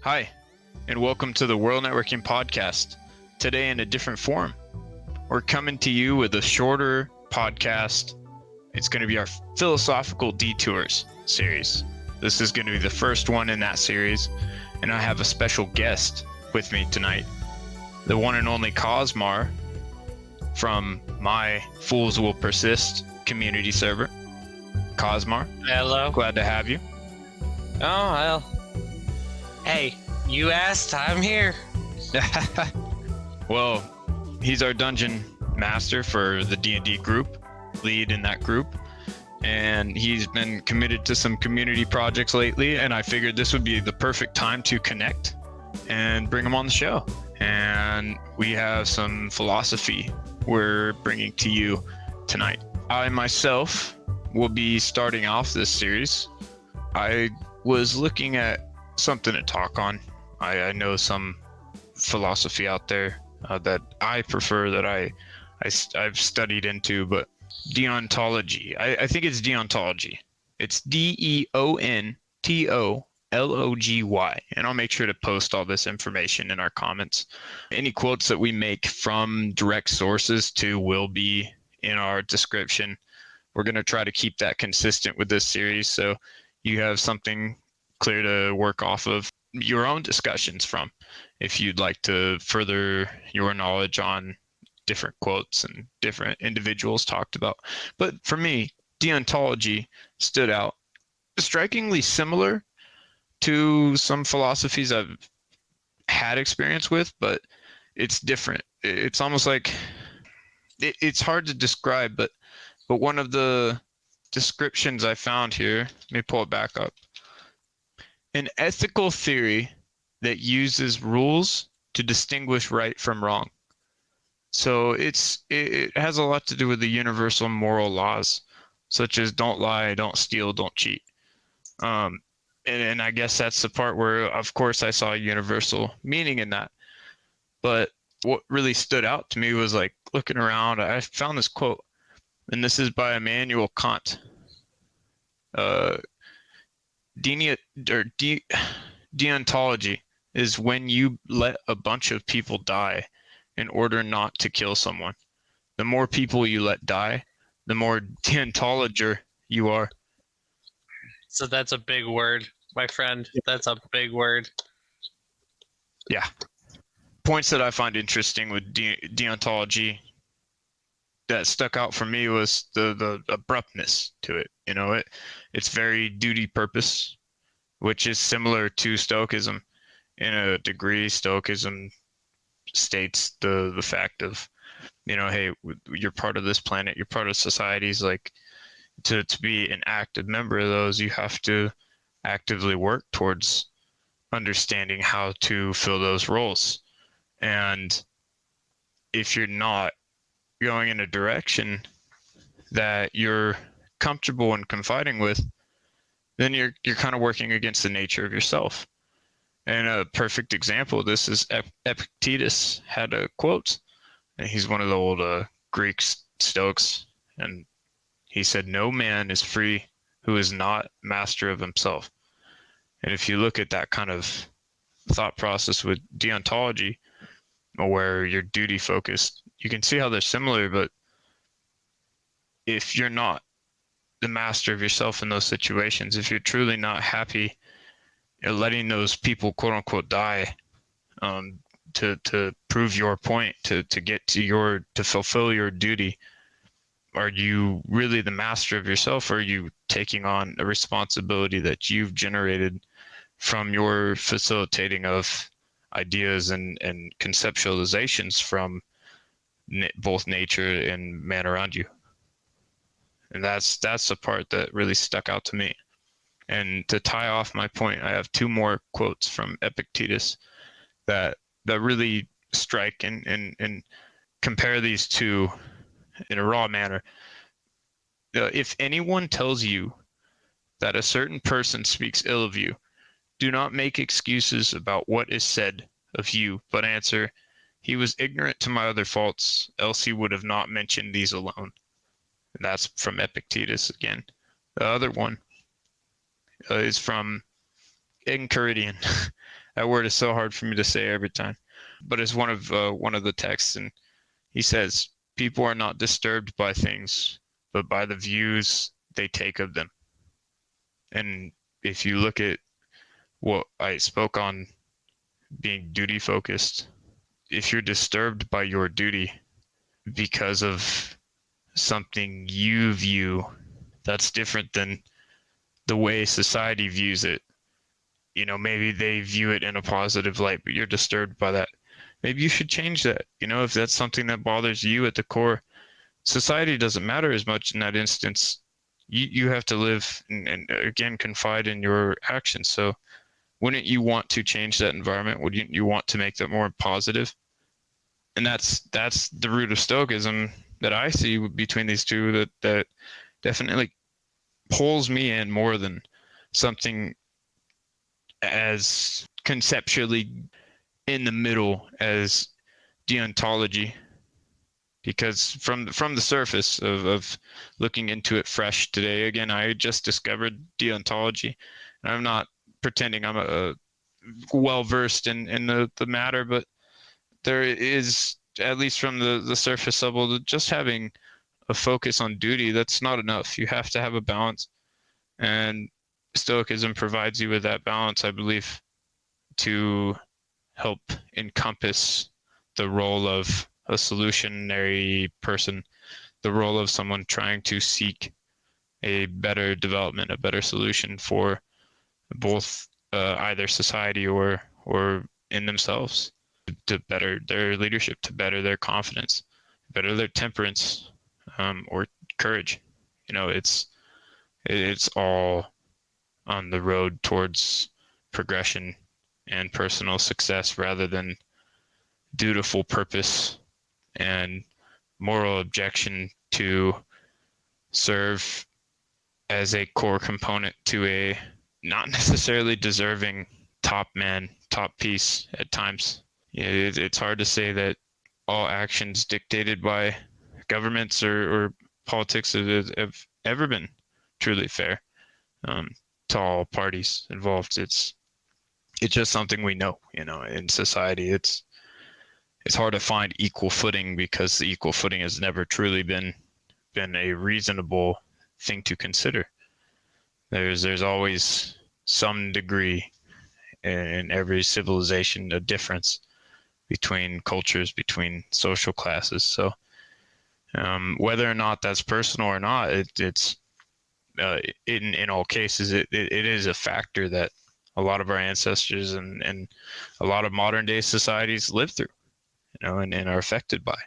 Hi, and welcome to the World Networking Podcast. Today in a different form. We're coming to you with a shorter podcast. It's going to be our Philosophical Detours series. This is going to be the first one in that series, and I have a special guest with me tonight. The one and only Cosmar from my Fools Will Persist community server. Cosmar. Hello. Glad to have you. Oh, well. Hey, you asked, I'm here. Well, he's our dungeon master for the D&D group, lead in that group, and he's been committed to some community projects lately, and I figured this would be the perfect time to connect and bring him on the show. And we have some philosophy we're bringing to you tonight. I myself will be starting off this series. I was looking at something to talk on. I know some philosophy out there that I prefer, that I've studied into, but deontology. I think it's deontology. It's DEONTOLOGY, and I'll make sure to post all this information in our comments. Any quotes that we make from direct sources too will be in our description. We're going to try to keep that consistent with this series, so you have something clear to work off of your own discussions from, if you'd like to further your knowledge on different quotes and different individuals talked about. But for me, deontology stood out, strikingly similar to some philosophies I've had experience with, but it's different. It's almost like it's hard to describe, but one of the descriptions I found here, let me pull it back up. An ethical theory that uses rules to distinguish right from wrong. So it has a lot to do with the universal moral laws, such as don't lie, don't steal, don't cheat. And I guess that's the part where, of course, I saw a universal meaning in that. But what really stood out to me was, like, looking around, I found this quote, and this is by Immanuel Kant. Deontology is when you let a bunch of people die in order not to kill someone. The more people you let die, the more deontologer you are. So that's a big word, my friend. That's a big word. Yeah. Points that I find interesting with deontology that stuck out for me was the abruptness to it. You know, it's very duty purpose, which is similar to Stoicism in a degree. Stoicism states the fact of, you know, hey, you're part of this planet, you're part of societies. Like, to be an active member of those, you have to actively work towards understanding how to fill those roles. And if you're not going in a direction that you're comfortable and confiding with, then you're kind of working against the nature of yourself. And a perfect example of this is Epictetus had a quote, and he's one of the old Greek Stoics, and he said, "No man is free who is not master of himself." And if you look at that kind of thought process with deontology, where you're duty focused, you can see how they're similar. But if you're not the master of yourself in those situations, if you're truly not happy, you're letting those people quote unquote die to prove your point, to get to fulfill your duty, are you really the master of yourself, or are you taking on a responsibility that you've generated from your facilitating of ideas and conceptualizations from both nature and man around you? And that's the part that really stuck out to me. And to tie off my point, I have two more quotes from Epictetus that really strike and compare these two in a raw manner. If anyone tells you that a certain person speaks ill of you, do not make excuses about what is said of you, but answer, "He was ignorant to my other faults, else he would have not mentioned these alone." And that's from Epictetus again. The other one is from Enchiridion. That word is so hard for me to say every time. But it's one of the texts, and he says, people are not disturbed by things, but by the views they take of them. And if you look at what I spoke on being duty focused, if you're disturbed by your duty because of something you view that's different than the way society views it, you know, maybe they view it in a positive light, but you're disturbed by that. Maybe you should change that. You know, if that's something that bothers you at the core, society doesn't matter as much in that instance. You have to live and again, confide in your actions. So wouldn't you want to change that environment? Wouldn't you want to make that more positive? And that's the root of Stoicism that I see between these two, that definitely pulls me in more than something as conceptually in the middle as deontology. Because from the surface of looking into it fresh today, again, I just discovered deontology, and I'm not pretending I'm a well versed in the matter, but there is, at least from the surface level, just having a focus on duty, that's not enough. You have to have a balance, and Stoicism provides you with that balance, I believe, to help encompass the role of a solutionary person, the role of someone trying to seek a better development, a better solution for both either society or in themselves, to better their leadership, to better their confidence, better their temperance, or courage. You know, it's all on the road towards progression and personal success rather than dutiful purpose and moral objection to serve as a core component to a not necessarily deserving top man, top piece at times. It's hard to say that all actions dictated by governments or politics have ever been truly fair to all parties involved. It's just something we know, you know, in society. It's hard to find equal footing because the equal footing has never truly been a reasonable thing to consider. There's always some degree in every civilization a difference between cultures, between social classes. So whether or not that's personal or not, it's in all cases it is a factor that a lot of our ancestors and a lot of modern day societies live through, you know, and are affected by.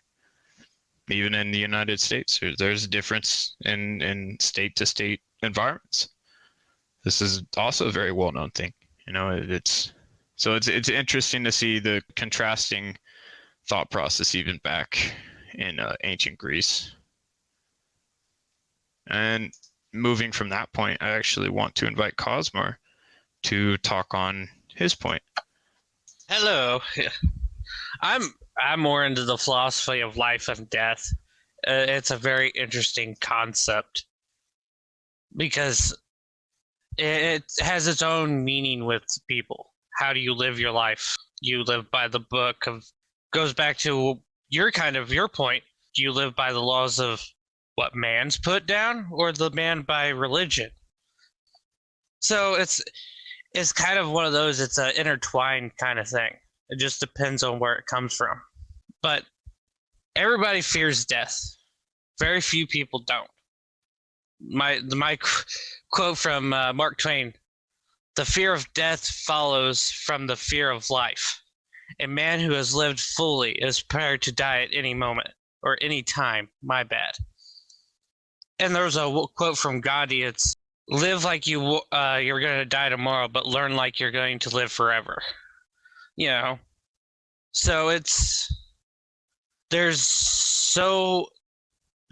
Even in the United States, there's a difference in state to state environments. This is also a very well known thing. You know, it's interesting to see the contrasting thought process even back in ancient Greece. And moving from that point, I actually want to invite Cosmar to talk on his point. Hello. I'm more into the philosophy of life and death. It's a very interesting concept because it has its own meaning with people. How do you live your life? You live by the book of, goes back to your point. Do you live by the laws of what man's put down or the man by religion? So it's kind of one of those, it's an intertwined kind of thing. It just depends on where it comes from. But everybody fears death. Very few people don't. My quote from Mark Twain: "The fear of death follows from the fear of life. A man who has lived fully is prepared to die at any moment or any time." My bad. And there's a quote from Gandhi. It's, "Live like you're going to die tomorrow, but learn like you're going to live forever." You know, so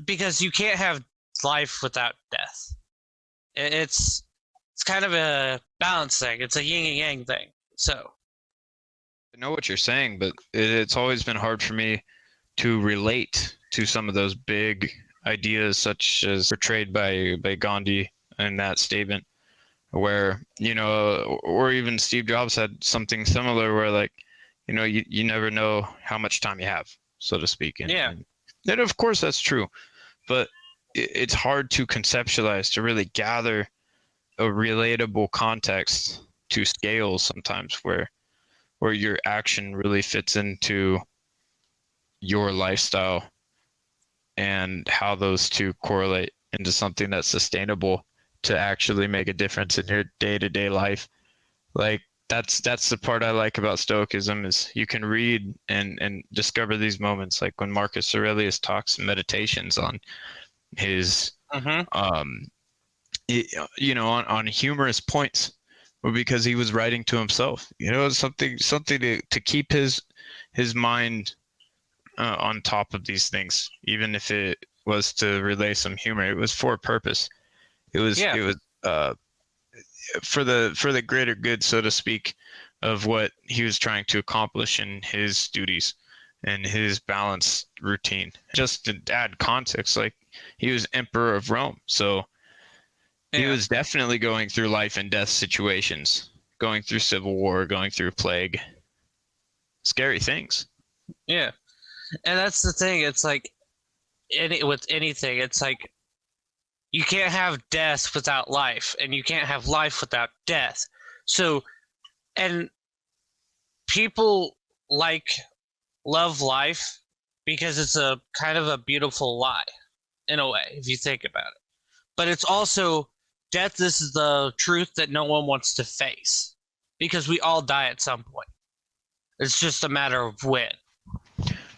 because you can't have life without death. It's kind of a balance thing. It's a yin and yang thing. So I know what you're saying, but it's always been hard for me to relate to some of those big ideas, such as portrayed by Gandhi in that statement. where, or even Steve Jobs had something similar where like, you never know how much time you have, so to speak. Yeah. And of course that's true, but it's hard to conceptualize, to really gather a relatable context to scale sometimes where your action really fits into your lifestyle and how those two correlate into something that's sustainable to actually make a difference in your day-to-day life. Like that's the part I like about Stoicism, is you can read and discover these moments, like when Marcus Aurelius talks in Meditations on his Mm-hmm. on humorous points, but because he was writing to himself, something to keep his mind on top of these things, even if it was to relay some humor. It was for a purpose. Yeah. It was for the greater good, so to speak, of what he was trying to accomplish in his duties and his balanced routine. Just to add context, like he was emperor of Rome, so he Yeah. was definitely going through life and death situations, going through civil war, going through plague, scary things. Yeah. And that's the thing. It's like with anything, it's like you can't have death without life, and you can't have life without death. So, and people love life because it's a kind of a beautiful lie in a way, if you think about it. But it's also death. This is the truth that no one wants to face because we all die at some point. It's just a matter of when.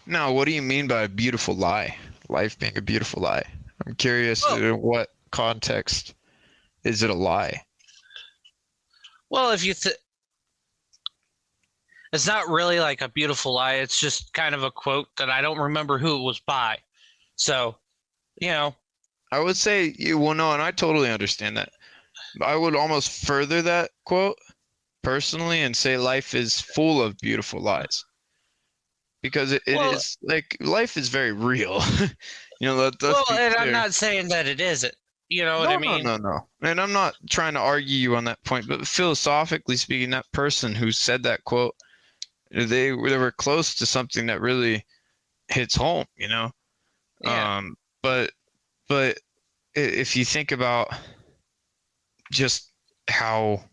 Now, what do you mean by a beautiful lie? Life being a beautiful lie. I'm curious, Well, in what context is it a lie? well, if you it's not really like a beautiful lie. It's just kind of a quote that I don't remember who it was by. So, you know, I would say, well, no, and I totally understand that. I would almost further that quote personally and say life is full of beautiful lies, because it well, is like life is very real. Let's well, be and I'm clear. not saying that it isn't. You know what I No, no, mean? no, no. And I'm not trying to argue you on that point, but philosophically speaking, that person who said that quote, they were close to something that really hits home. Yeah. But if you think about just how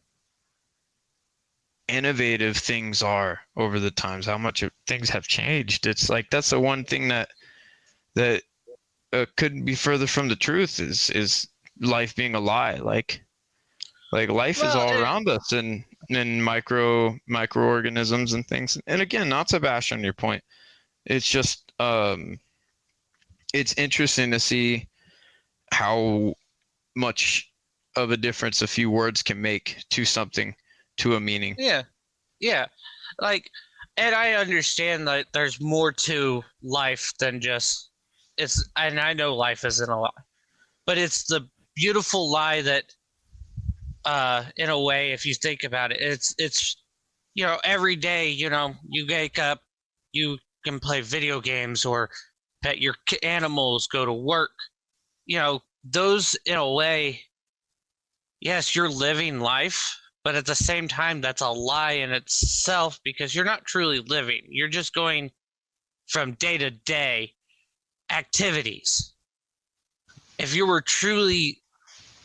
innovative things are over the times, how much things have changed, it's like that's the one thing that couldn't be further from the truth, is life being a lie. Like life is Well, all around us, and in microorganisms and things. And again, not to bash on your point, it's just it's interesting to see how much of a difference a few words can make to something, to a meaning. yeah, yeah. Like, and I understand that there's more to life than just and I know life isn't a lie, but it's the beautiful lie that, in a way, if you think about it, it's every day, you wake up, you can play video games or pet your animals, go to work. Those in a way, yes, you're living life, but at the same time, that's a lie in itself because you're not truly living. You're just going from day to day activities. If you were truly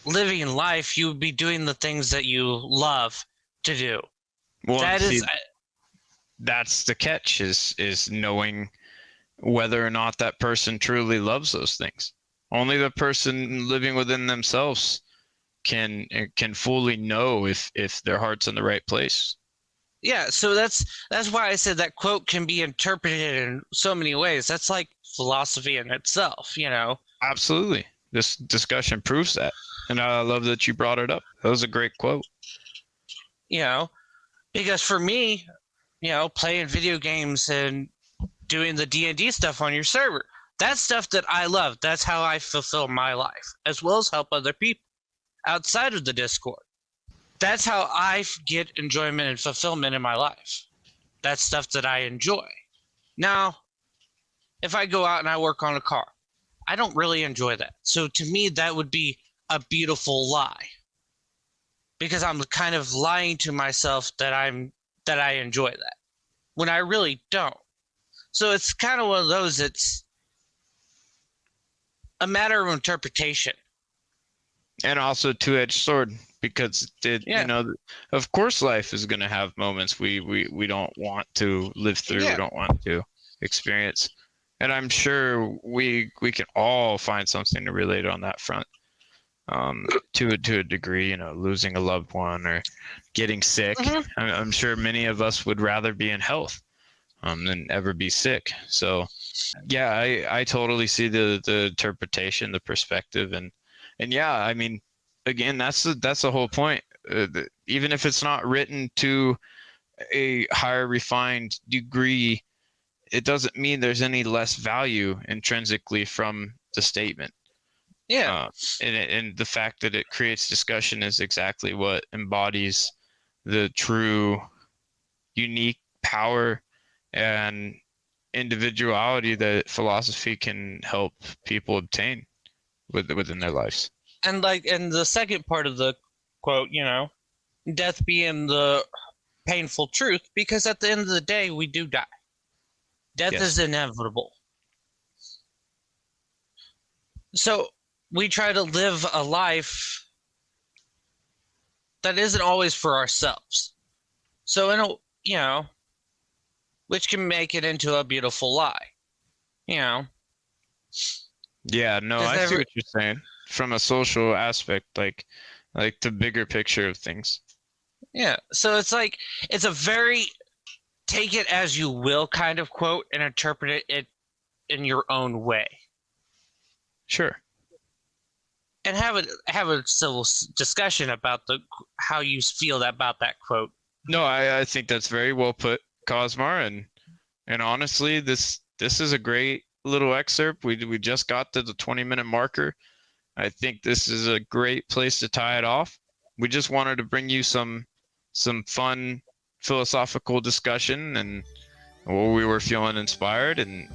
living life, you would be doing the things that you love to do. Well, That see, is, that's the catch, is knowing whether or not that person truly loves those things. Only the person living within themselves can fully know if their heart's in the right place. yeah. So that's why I said that quote can be interpreted in so many ways. That's like philosophy in itself. Absolutely. This discussion proves that. And I love that you brought it up. That was a great quote. You know, because for me, playing video games and doing the D&D stuff on your server, that's stuff that I love. That's how I fulfill my life, as well as help other people outside of the Discord. That's how I get enjoyment and fulfillment in my life. That's stuff that I enjoy. Now, if I go out and I work on a car, I don't really enjoy that. So to me, that would be a beautiful lie because I'm kind of lying to myself that I enjoy that when I really don't. So it's kind of one of those. It's a matter of interpretation. And also two-edged sword, because of course life is going to have moments we don't want to live through, we don't want to experience. And I'm sure we can all find something to relate on that front. To a degree, losing a loved one or getting sick. I'm sure many of us would rather be in health than ever be sick. So yeah, I totally see the interpretation, the perspective, and yeah, I mean, again, that's the whole point. Even if it's not written to a higher refined degree, it doesn't mean there's any less value intrinsically from the statement. Yeah. And the fact that it creates discussion is exactly what embodies the true unique power and individuality that philosophy can help people obtain within their lives. And the second part of the quote, death being the painful truth, because at the end of the day, we do die. Death is inevitable. So we try to live a life that isn't always for ourselves. So which can make it into a beautiful lie. Yeah, no, I see what you're saying. From a social aspect, like the bigger picture of things. Yeah, so it's a very take it as you will kind of quote and interpret it in your own way. Sure. And have a civil discussion about how you feel about that quote. No, I think that's very well put, Cosmar, and honestly, this is a great little excerpt. We just got to the 20-minute marker. I think this is a great place to tie it off. We just wanted to bring you some fun philosophical discussion, and we were feeling inspired, and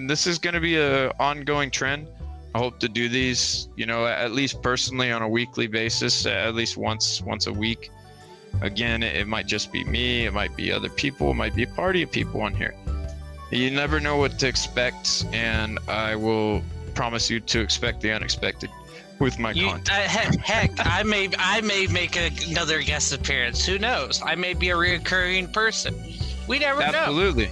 this is going to be a ongoing trend. I hope to do these, at least personally on a weekly basis, at least once a week. Again, it might just be me, it might be other people, it might be a party of people on here. You never know what to expect, and I will promise you to expect the unexpected with my content. Heck, I may make another guest appearance. Who knows? I may be a recurring person. We never know. Absolutely.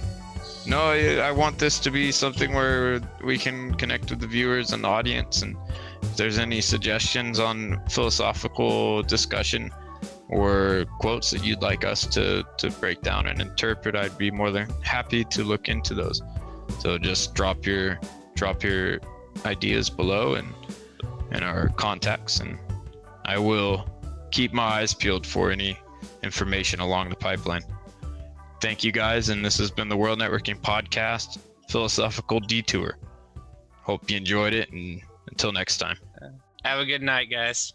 No, I want this to be something where we can connect with the viewers and the audience, and if there's any suggestions on philosophical discussion or quotes that you'd like us to break down and interpret, I'd be more than happy to look into those. So just drop your ideas below and our contacts, and I will keep my eyes peeled for any information along the pipeline. Thank you guys, and this has been the World Networking Podcast, Philosophical Detour. Hope you enjoyed it, and until next time. Have a good night, guys.